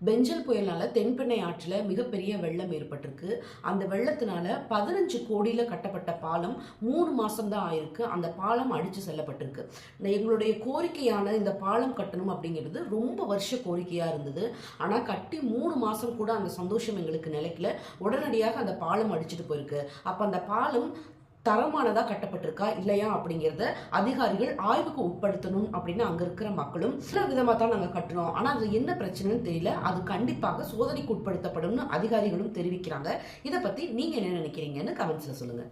பெஞ்சல் புயலால தென்பெண்ணை ஆற்றில் மிகப்பெரிய வெள்ளம் ஏற்பட்டிருக்கு. அந்த வெள்ளத்தினால 15 கோடியில் கட்டப்பட்ட பாலம் 3 மாசம் தான் ஆயிருக்கு. அந்த பாலம் அடிச்சு செல்லப்பட்டிருக்கு. எங்களுடைய கோரிக்கையான இந்த பாலம் கட்டணும் அப்படிங்கிறது ரொம்ப வருஷ கோரிக்கையா இருந்தது. ஆனா கட்டி 3 மாசம் கூட அந்த சந்தோஷம் எங்களுக்கு நிலைக்கல. உடனடியாக அந்த பாலம் அடிச்சுட்டு போயிருக்கு. அப்ப அந்த பாலம் தரமானதா கட்டப்பட்டிருக்கா இல்லையா அப்படிங்கிறத அதிகாரிகள் ஆய்வுக்கு உட்படுத்தணும் அப்படின்னு அங்க இருக்கிற மக்களும் சில விதமா தான் நாங்க கட்டணும். ஆனா அது என்ன பிரச்சனைன்னு தெரியல. அது கண்டிப்பாக சோதனைக்கு உட்படுத்தப்படும்னு அதிகாரிகளும் தெரிவிக்கிறாங்க. இதை பத்தி நீங்க என்ன நினைக்கிறீங்கன்னு கமெண்ட்ஸ்ல சொல்லுங்க.